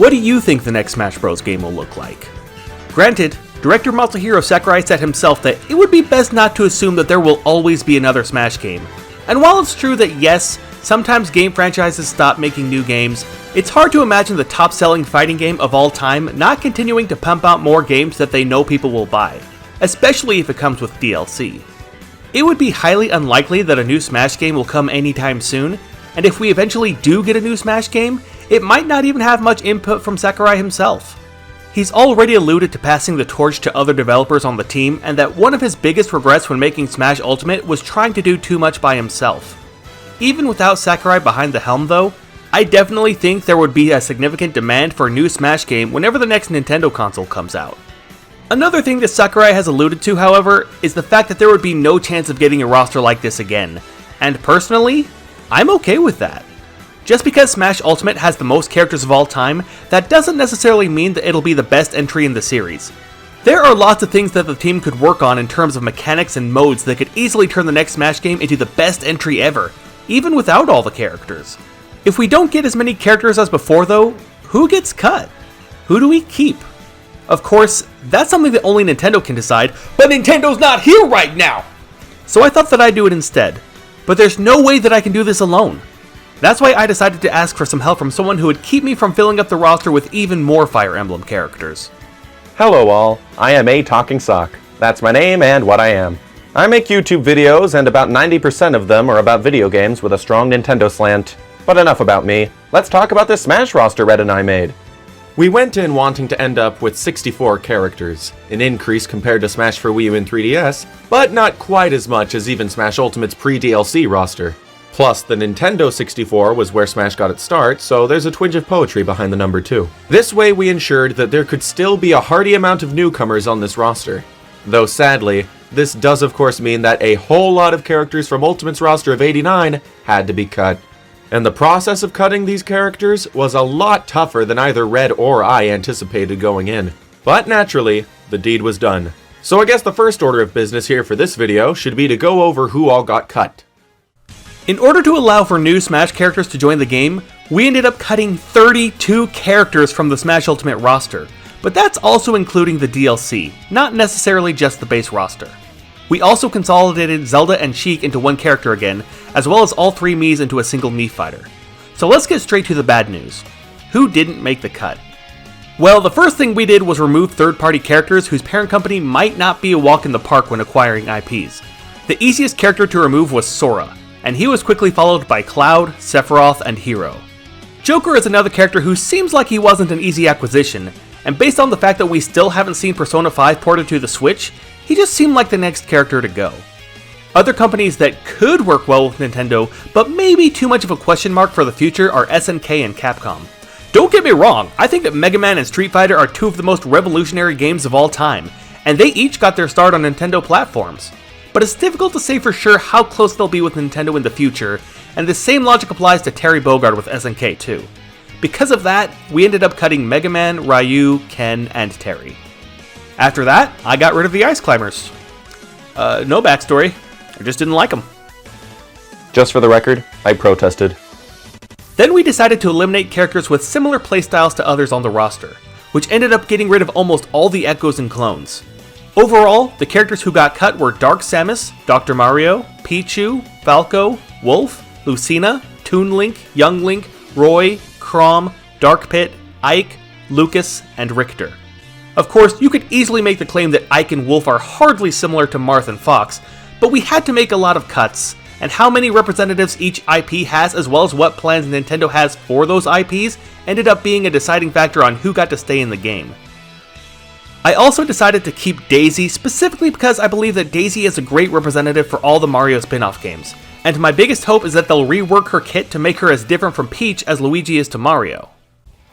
What do you think the next Smash Bros. Game will look like? Granted, director Masahiro Sakurai said himself that it would be best not to assume that there will always be another Smash game. And while it's true that yes, sometimes game franchises stop making new games, it's hard to imagine the top-selling fighting game of all time not continuing to pump out more games that they know people will buy, especially if it comes with DLC. It would be highly unlikely that a new Smash game will come anytime soon, and if we eventually do get a new Smash game, it might not even have much input from Sakurai himself. He's already alluded to passing the torch to other developers on the team, and that one of his biggest regrets when making Smash Ultimate was trying to do too much by himself. Even without Sakurai behind the helm though, I definitely think there would be a significant demand for a new Smash game whenever the next Nintendo console comes out. Another thing that Sakurai has alluded to, however, is the fact that there would be no chance of getting a roster like this again, and personally, I'm okay with that. Just because Smash Ultimate has the most characters of all time, that doesn't necessarily mean that it'll be the best entry in the series. There are lots of things that the team could work on in terms of mechanics and modes that could easily turn the next Smash game into the best entry ever, even without all the characters. If we don't get as many characters as before though, who gets cut? Who do we keep? Of course, that's something that only Nintendo can decide, but Nintendo's not here right now! So I thought that I'd do it instead, but there's no way that I can do this alone. That's why I decided to ask for some help from someone who would keep me from filling up the roster with even more Fire Emblem characters. Hello all, I am A Talking Sock. That's my name and what I am. I make YouTube videos and about 90% of them are about video games with a strong Nintendo slant. But enough about me, let's talk about this Smash roster Red and I made. We went in wanting to end up with 64 characters, an increase compared to Smash for Wii U and 3DS, but not quite as much as even Smash Ultimate's pre-DLC roster. Plus, the Nintendo 64 was where Smash got its start, so there's a twinge of poetry behind the number 2. This way we ensured that there could still be a hearty amount of newcomers on this roster. Though sadly, this does of course mean that a whole lot of characters from Ultimate's roster of 89 had to be cut. And the process of cutting these characters was a lot tougher than either Red or I anticipated going in. But naturally, the deed was done. So I guess the first order of business here for this video should be to go over who all got cut. In order to allow for new Smash characters to join the game, we ended up cutting 32 characters from the Smash Ultimate roster, but that's also including the DLC, not necessarily just the base roster. We also consolidated Zelda and Sheik into one character again, as well as all 3 Miis into a single Mii fighter. So let's get straight to the bad news. Who didn't make the cut? Well, the first thing we did was remove third-party characters whose parent company might not be a walk in the park when acquiring IPs. The easiest character to remove was Sora, and he was quickly followed by Cloud, Sephiroth, and Hero. Joker is another character who seems like he wasn't an easy acquisition, and based on the fact that we still haven't seen Persona 5 ported to the Switch, he just seemed like the next character to go. Other companies that could work well with Nintendo, but maybe too much of a question mark for the future are SNK and Capcom. Don't get me wrong, I think that Mega Man and Street Fighter are 2 of the most revolutionary games of all time, and they each got their start on Nintendo platforms. But it's difficult to say for sure how close they'll be with Nintendo in the future, and the same logic applies to Terry Bogard with SNK too. Because of that, we ended up cutting Mega Man, Ryu, Ken, and Terry. After that, I got rid of the Ice Climbers. No backstory, I just didn't like them. Just for the record, I protested. Then we decided to eliminate characters with similar playstyles to others on the roster, which ended up getting rid of almost all the Echoes and clones. Overall, the characters who got cut were Dark Samus, Dr. Mario, Pichu, Falco, Wolf, Lucina, Toon Link, Young Link, Roy, Chrom, Dark Pit, Ike, Lucas, and Richter. Of course, you could easily make the claim that Ike and Wolf are hardly similar to Marth and Fox, but we had to make a lot of cuts, and how many representatives each IP has as well as what plans Nintendo has for those IPs ended up being a deciding factor on who got to stay in the game. I also decided to keep Daisy specifically because I believe that Daisy is a great representative for all the Mario spin-off games, and my biggest hope is that they'll rework her kit to make her as different from Peach as Luigi is to Mario.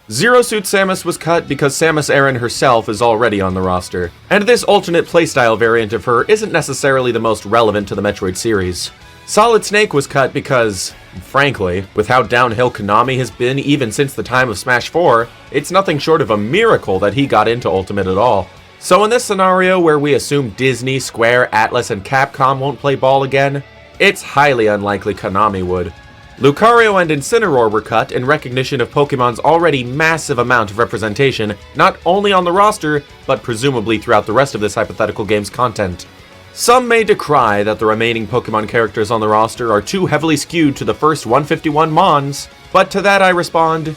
Zero Suit Samus was cut because Samus Aran herself is already on the roster, and this alternate playstyle variant of her isn't necessarily the most relevant to the Metroid series. Solid Snake was cut because, frankly, with how downhill Konami has been even since the time of Smash 4, it's nothing short of a miracle that he got into Ultimate at all. So in this scenario where we assume Disney, Square, Atlas, and Capcom won't play ball again, it's highly unlikely Konami would. Lucario and Incineroar were cut in recognition of Pokemon's already massive amount of representation, not only on the roster, but presumably throughout the rest of this hypothetical game's content. Some may decry that the remaining Pokemon characters on the roster are too heavily skewed to the first 151 Mons, but to that I respond,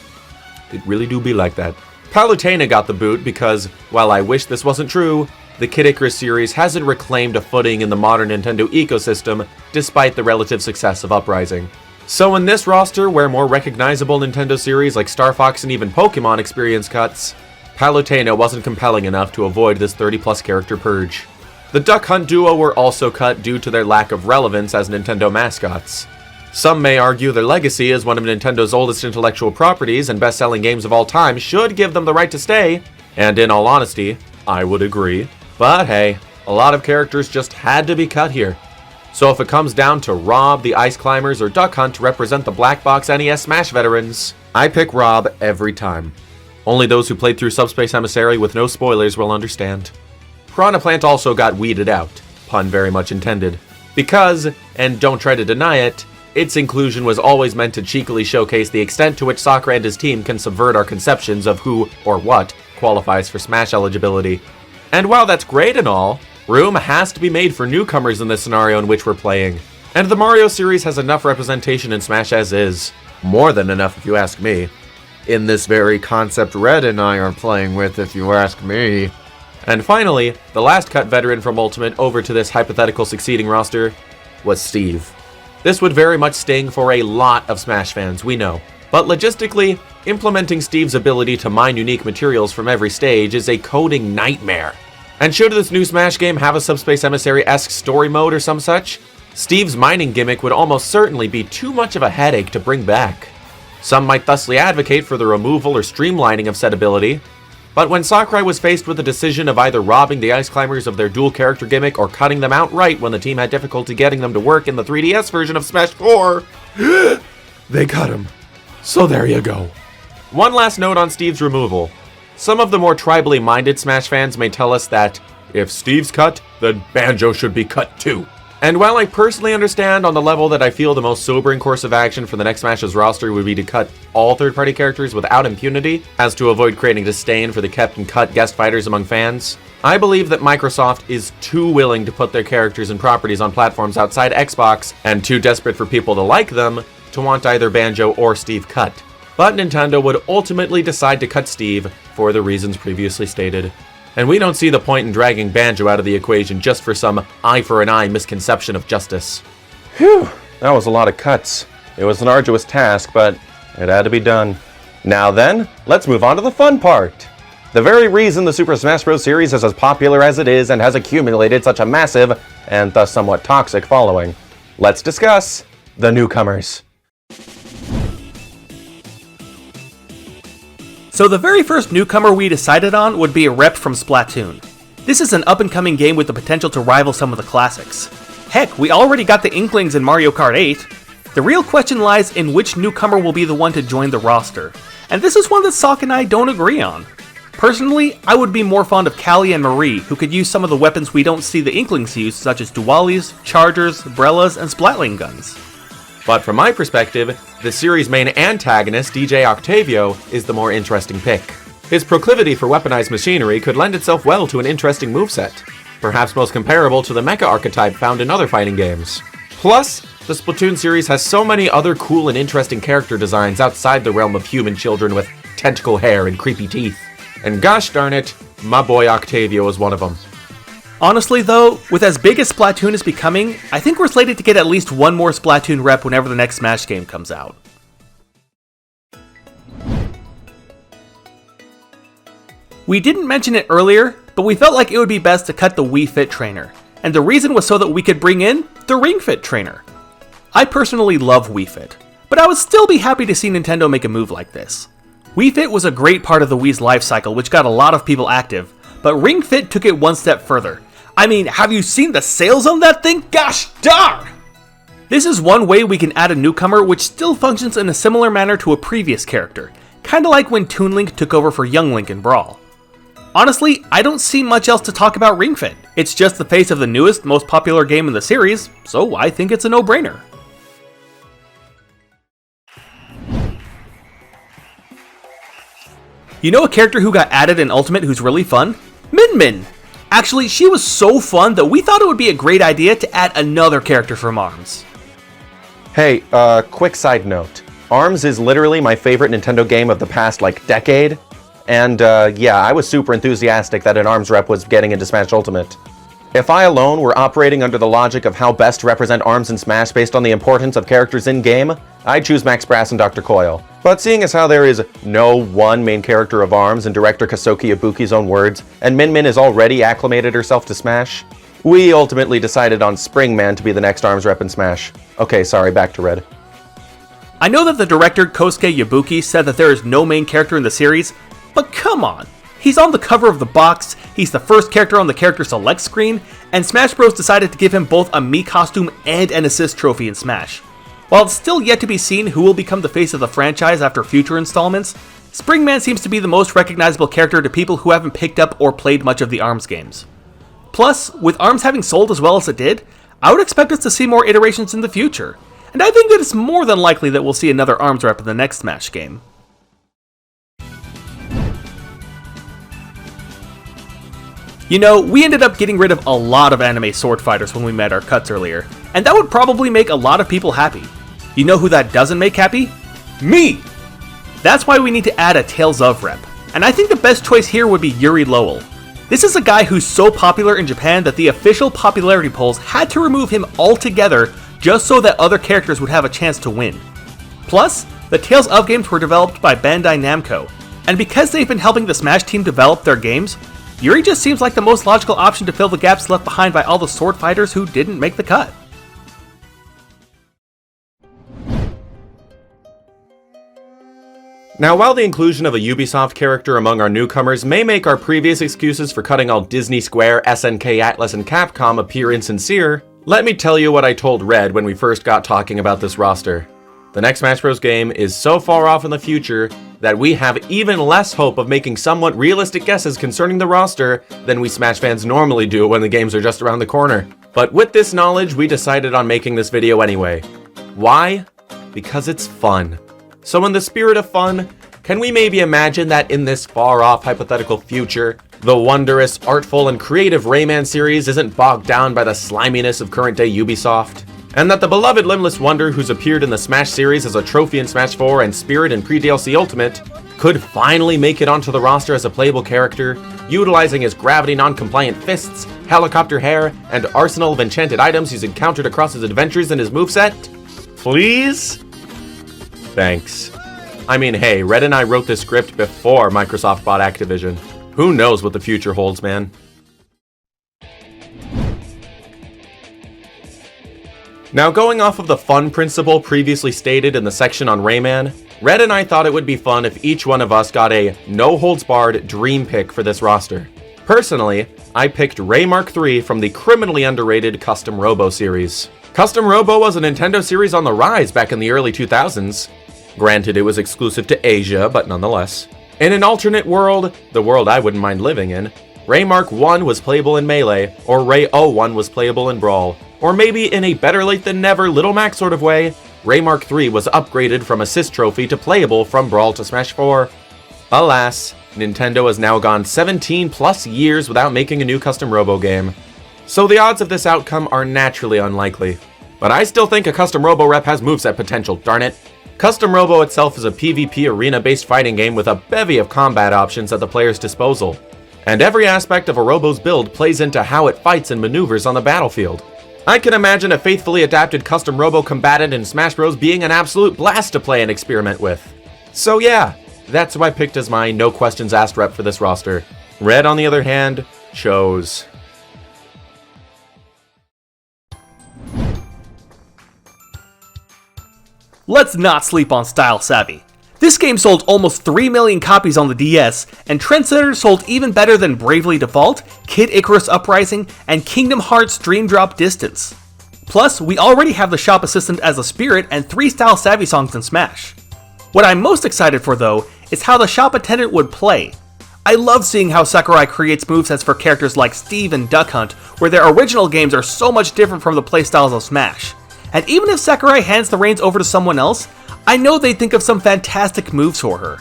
it really do be like that. Palutena got the boot because, while I wish this wasn't true, the Kid Icarus series hasn't reclaimed a footing in the modern Nintendo ecosystem despite the relative success of Uprising. So in this roster, where more recognizable Nintendo series like Star Fox and even Pokemon experience cuts, Palutena wasn't compelling enough to avoid this 30-plus character purge. The Duck Hunt duo were also cut due to their lack of relevance as Nintendo mascots. Some may argue their legacy as one of Nintendo's oldest intellectual properties and best-selling games of all time should give them the right to stay, and in all honesty, I would agree. But hey, a lot of characters just had to be cut here. So if it comes down to Rob, the Ice Climbers, or Duck Hunt to represent the Black Box NES Smash veterans, I pick Rob every time. Only those who played through Subspace Emissary with no spoilers will understand. Piranha Plant also got weeded out, pun very much intended, because, and don't try to deny it, its inclusion was always meant to cheekily showcase the extent to which Sakura and his team can subvert our conceptions of who, or what, qualifies for Smash eligibility. And while that's great and all, room has to be made for newcomers in the scenario in which we're playing. And the Mario series has enough representation in Smash as is. More than enough if you ask me. In this very concept Red and I are playing with if you ask me. And finally, the last cut veteran from Ultimate over to this hypothetical succeeding roster was Steve. This would very much sting for a lot of Smash fans, we know. But logistically, implementing Steve's ability to mine unique materials from every stage is a coding nightmare. And should this new Smash game have a Subspace Emissary-esque story mode or some such, Steve's mining gimmick would almost certainly be too much of a headache to bring back. Some might thusly advocate for the removal or streamlining of said ability, but when Sakurai was faced with the decision of either robbing the Ice Climbers of their dual character gimmick or cutting them outright when the team had difficulty getting them to work in the 3DS version of Smash 4, they cut him. So there you go. One last note on Steve's removal. Some of the more tribally minded Smash fans may tell us that if Steve's cut, then Banjo should be cut too. And while I personally understand on the level that I feel the most sobering course of action for the next Smash's roster would be to cut all third-party characters without impunity, as to avoid creating disdain for the kept and cut guest fighters among fans, I believe that Microsoft is too willing to put their characters and properties on platforms outside Xbox, and too desperate for people to like them, to want either Banjo or Steve cut. But Nintendo would ultimately decide to cut Steve for the reasons previously stated. And we don't see the point in dragging Banjo out of the equation just for some eye for an eye misconception of justice. Whew, that was a lot of cuts. It was an arduous task, but it had to be done. Now then, let's move on to the fun part. The very reason the Super Smash Bros. Series is as popular as it is and has accumulated such a massive, and thus somewhat toxic following. Let's discuss the newcomers. So the very first newcomer we decided on would be a rep from Splatoon. This is an up-and-coming game with the potential to rival some of the classics. Heck, we already got the Inklings in Mario Kart 8. The real question lies in which newcomer will be the one to join the roster, and this is one that Sock and I don't agree on. Personally, I would be more fond of Callie and Marie, who could use some of the weapons we don't see the Inklings use, such as Dualis, Chargers, Brellas, and Splatling guns. But from my perspective, the series' main antagonist, DJ Octavio, is the more interesting pick. His proclivity for weaponized machinery could lend itself well to an interesting moveset, perhaps most comparable to the mecha archetype found in other fighting games. Plus, the Splatoon series has so many other cool and interesting character designs outside the realm of human children with tentacle hair and creepy teeth. And gosh darn it, my boy Octavio is one of them. Honestly though, with as big as Splatoon is becoming, I think we're slated to get at least one more Splatoon rep whenever the next Smash game comes out. We didn't mention it earlier, but we felt like it would be best to cut the Wii Fit trainer, and the reason was so that we could bring in the Ring Fit trainer. I personally love Wii Fit, but I would still be happy to see Nintendo make a move like this. Wii Fit was a great part of the Wii's life cycle, which got a lot of people active, but Ring Fit took it one step further. I mean, have you seen the sales on that thing? Gosh darn! This is one way we can add a newcomer which still functions in a similar manner to a previous character, kinda like when Toon Link took over for Young Link in Brawl. Honestly, I don't see much else to talk about Ring Fit. It's just the face of the newest, most popular game in the series, so I think it's a no-brainer. You know a character who got added in Ultimate who's really fun? Min Min! Actually, she was so fun that we thought it would be a great idea to add another character from ARMS. Hey, quick side note. ARMS is literally my favorite Nintendo game of the past, decade. And, yeah, I was super enthusiastic that an ARMS rep was getting into Smash Ultimate. If I alone were operating under the logic of how best to represent ARMS in Smash based on the importance of characters in-game, I'd choose Max Brass and Dr. Coil. But seeing as how there is no one main character of ARMS in director Kasoki Ibuki's own words, and Min Min has already acclimated herself to Smash, we ultimately decided on Springman to be the next ARMS rep in Smash. Okay, sorry, back to Red. I know that the director Kosuke Ibuki said that there is no main character in the series, but come on! He's on the cover of the box, he's the first character on the character select screen, and Smash Bros. Decided to give him both a Mii costume and an assist trophy in Smash. While it's still yet to be seen who will become the face of the franchise after future installments, Springman seems to be the most recognizable character to people who haven't picked up or played much of the ARMS games. Plus, with ARMS having sold as well as it did, I would expect us to see more iterations in the future, and I think that it's more than likely that we'll see another ARMS rep in the next Smash game. You know, we ended up getting rid of a lot of anime sword fighters when we met our cuts earlier, and that would probably make a lot of people happy. You know who that doesn't make happy? Me! That's why we need to add a Tales of rep, and I think the best choice here would be Yuri Lowell. This is a guy who's so popular in Japan that the official popularity polls had to remove him altogether just so that other characters would have a chance to win. Plus, the Tales of games were developed by Bandai Namco, and because they've been helping the Smash team develop their games, Yuri just seems like the most logical option to fill the gaps left behind by all the sword fighters who didn't make the cut. Now, while the inclusion of a Ubisoft character among our newcomers may make our previous excuses for cutting all Disney, Square, SNK, Atlas, and Capcom appear insincere, let me tell you what I told Red when we first got talking about this roster. The next Smash Bros. Game is so far off in the future that we have even less hope of making somewhat realistic guesses concerning the roster than we Smash fans normally do when the games are just around the corner. But with this knowledge, we decided on making this video anyway. Why? Because it's fun. So in the spirit of fun, can we maybe imagine that in this far-off hypothetical future, the wondrous, artful, and creative Rayman series isn't bogged down by the sliminess of current-day Ubisoft? And that the beloved Limbless Wonder who's appeared in the Smash series as a trophy in Smash 4 and Spirit in pre-DLC Ultimate could finally make it onto the roster as a playable character, utilizing his gravity non-compliant fists, helicopter hair, and arsenal of enchanted items he's encountered across his adventures in his moveset? Please? Thanks. I mean, hey, Red and I wrote this script before Microsoft bought Activision. Who knows what the future holds, man? Now, going off of the fun principle previously stated in the section on Rayman, Red and I thought it would be fun if each one of us got a no-holds-barred dream pick for this roster. Personally, I picked Ray Mark III from the criminally underrated Custom Robo series. Custom Robo was a Nintendo series on the rise back in the early 2000s. Granted, it was exclusive to Asia, but nonetheless. In an alternate world, the world I wouldn't mind living in, Ray Mark I was playable in Melee, or Ray 01 was playable in Brawl. Or maybe in a better late than never Little Mac sort of way, Ray Mark III was upgraded from Assist Trophy to playable from Brawl to Smash 4. Alas, Nintendo has now gone 17 plus years without making a new Custom Robo game. So the odds of this outcome are naturally unlikely. But I still think a Custom Robo rep has moveset potential, darn it. Custom Robo itself is a PvP arena-based fighting game with a bevy of combat options at the player's disposal. And every aspect of a Robo's build plays into how it fights and maneuvers on the battlefield. I can imagine a faithfully adapted Custom Robo combatant in Smash Bros. Being an absolute blast to play and experiment with. So yeah, that's who I picked as my no questions asked rep for this roster. Red, on the other hand, chose... Let's not sleep on Style Savvy. This game sold almost 3 million copies on the DS, and Trendsetter sold even better than Bravely Default, Kid Icarus Uprising, and Kingdom Hearts Dream Drop Distance. Plus, we already have the shop assistant as a spirit and 3 Style Savvy songs in Smash. What I'm most excited for though, is how the shop attendant would play. I love seeing how Sakurai creates movesets for characters like Steve and Duck Hunt, where their original games are so much different from the playstyles of Smash. And even if Sakurai hands the reins over to someone else, I know they'd think of some fantastic moves for her.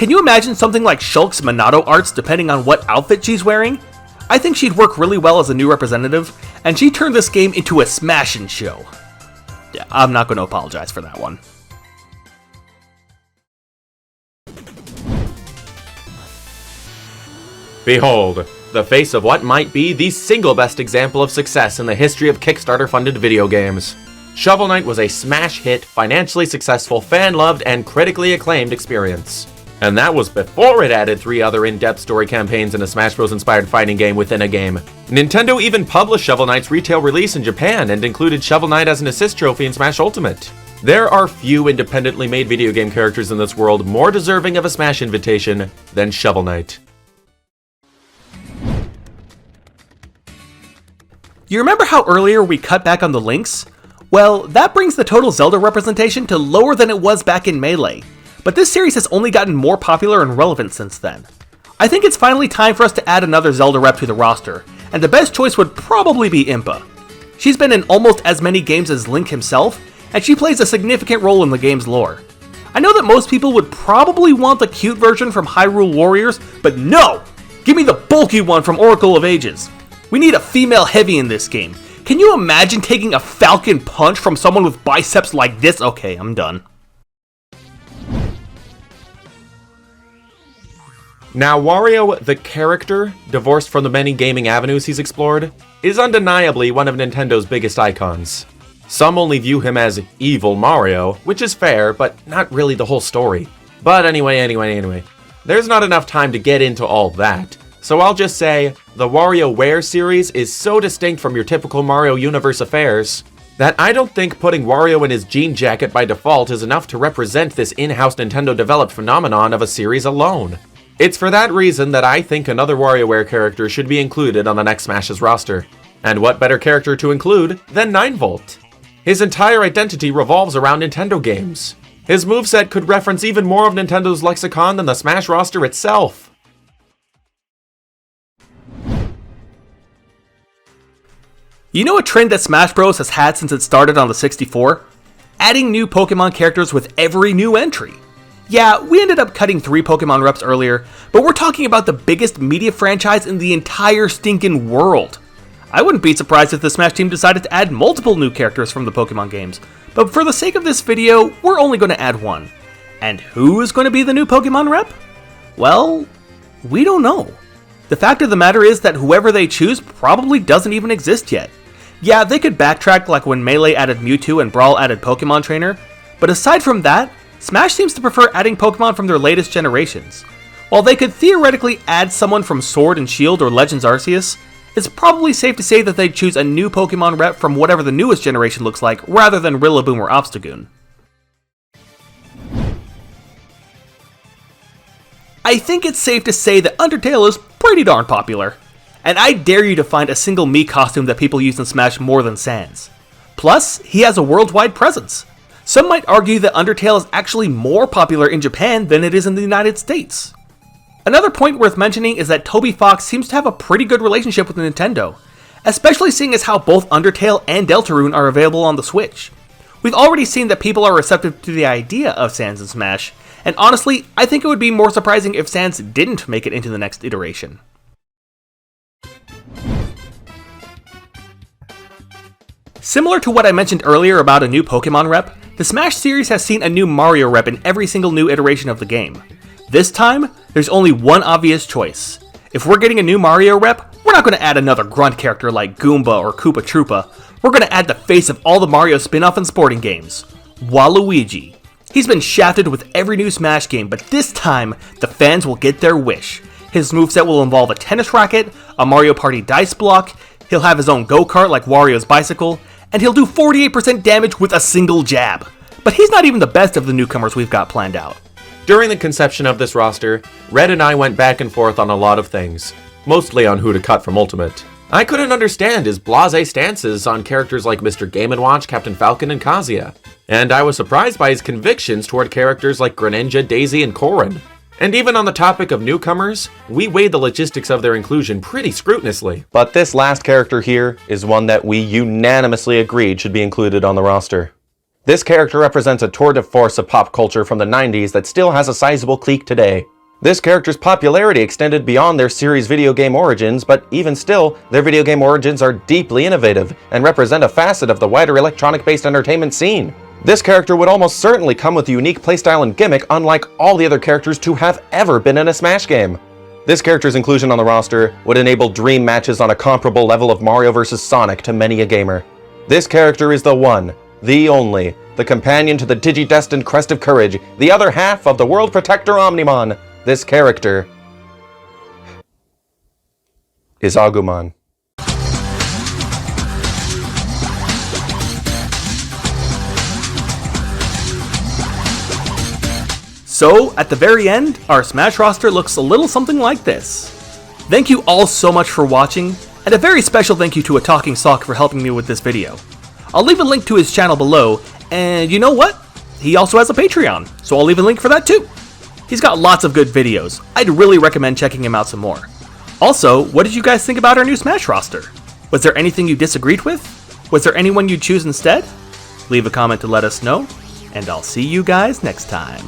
Can you imagine something like Shulk's Minato arts depending on what outfit she's wearing? I think she'd work really well as a new representative, and she turned this game into a smashin' show. Yeah, I'm not going to apologize for that one. Behold, the face of what might be the single best example of success in the history of Kickstarter-funded video games. Shovel Knight was a smash hit, financially successful, fan-loved, and critically acclaimed experience. And that was before it added 3 other in-depth story campaigns and a Smash Bros. Inspired fighting game within a game. Nintendo even published Shovel Knight's retail release in Japan and included Shovel Knight as an assist trophy in Smash Ultimate. There are few independently made video game characters in this world more deserving of a Smash invitation than Shovel Knight. You remember how earlier we cut back on the links? Well, that brings the total Zelda representation to lower than it was back in Melee. But this series has only gotten more popular and relevant since then. I think it's finally time for us to add another Zelda rep to the roster, and the best choice would probably be Impa. She's been in almost as many games as Link himself, and she plays a significant role in the game's lore. I know that most people would probably want the cute version from Hyrule Warriors, but no! Give me the bulky one from Oracle of Ages. We need a female heavy in this game. Can you imagine taking a falcon punch from someone with biceps like this? Okay, I'm done. Now, Wario, the character, divorced from the many gaming avenues he's explored, is undeniably one of Nintendo's biggest icons. Some only view him as evil Mario, which is fair, but not really the whole story. But anyway, there's not enough time to get into all that. So I'll just say, the WarioWare series is so distinct from your typical Mario Universe affairs that I don't think putting Wario in his jean jacket by default is enough to represent this in-house Nintendo-developed phenomenon of a series alone. It's for that reason that I think another WarioWare character should be included on the next Smash's roster. And what better character to include than 9volt? His entire identity revolves around Nintendo games. His moveset could reference even more of Nintendo's lexicon than the Smash roster itself. You know a trend that Smash Bros. Has had since it started on the 64? Adding new Pokemon characters with every new entry. Yeah, we ended up cutting 3 Pokemon reps earlier, but we're talking about the biggest media franchise in the entire stinking world. I wouldn't be surprised if the Smash team decided to add multiple new characters from the Pokemon games, but for the sake of this video, we're only going to add 1. And who is going to be the new Pokemon rep? Well, we don't know. The fact of the matter is that whoever they choose probably doesn't even exist yet. Yeah, they could backtrack like when Melee added Mewtwo and Brawl added Pokemon Trainer, but aside from that, Smash seems to prefer adding Pokemon from their latest generations. While they could theoretically add someone from Sword and Shield or Legends Arceus, it's probably safe to say that they'd choose a new Pokemon rep from whatever the newest generation looks like, rather than Rillaboom or Obstagoon. I think it's safe to say that Undertale is pretty darn popular. And I dare you to find a single Mii costume that people use in Smash more than Sans. Plus, he has a worldwide presence. Some might argue that Undertale is actually more popular in Japan than it is in the United States. Another point worth mentioning is that Toby Fox seems to have a pretty good relationship with Nintendo, especially seeing as how both Undertale and Deltarune are available on the Switch. We've already seen that people are receptive to the idea of Sans in Smash, and honestly, I think it would be more surprising if Sans didn't make it into the next iteration. Similar to what I mentioned earlier about a new Pokemon rep, the Smash series has seen a new Mario rep in every single new iteration of the game. This time, there's only one obvious choice. If we're getting a new Mario rep, we're not going to add another grunt character like Goomba or Koopa Troopa. We're going to add the face of all the Mario spin-off and sporting games, Waluigi. He's been shafted with every new Smash game, but this time, the fans will get their wish. His moveset will involve a tennis racket, a Mario Party dice block, he'll have his own go-kart like Wario's bicycle, and he'll do 48% damage with a single jab. But he's not even the best of the newcomers we've got planned out. During the conception of this roster, Red and I went back and forth on a lot of things, mostly on who to cut from Ultimate. I couldn't understand his blasé stances on characters like Mr. Game & Watch, Captain Falcon, and Kazuya. And I was surprised by his convictions toward characters like Greninja, Daisy, and Corrin. And even on the topic of newcomers, we weighed the logistics of their inclusion pretty scrupulously. But this last character here is one that we unanimously agreed should be included on the roster. This character represents a tour de force of pop culture from the 90s that still has a sizable clique today. This character's popularity extended beyond their series' video game origins, but even still, their video game origins are deeply innovative and represent a facet of the wider electronic-based entertainment scene. This character would almost certainly come with a unique playstyle and gimmick unlike all the other characters to have ever been in a Smash game. This character's inclusion on the roster would enable dream matches on a comparable level of Mario vs. Sonic to many a gamer. This character is the one, the only, the companion to the Digidestined Crest of Courage, the other half of the World Protector Omnimon. This character is Agumon. So, at the very end, our Smash roster looks a little something like this. Thank you all so much for watching, and a very special thank you to A Talking Sock for helping me with this video. I'll leave a link to his channel below, and you know what? He also has a Patreon, so I'll leave a link for that too. He's got lots of good videos. I'd really recommend checking him out some more. Also, what did you guys think about our new Smash roster? Was there anything you disagreed with? Was there anyone you'd choose instead? Leave a comment to let us know, and I'll see you guys next time.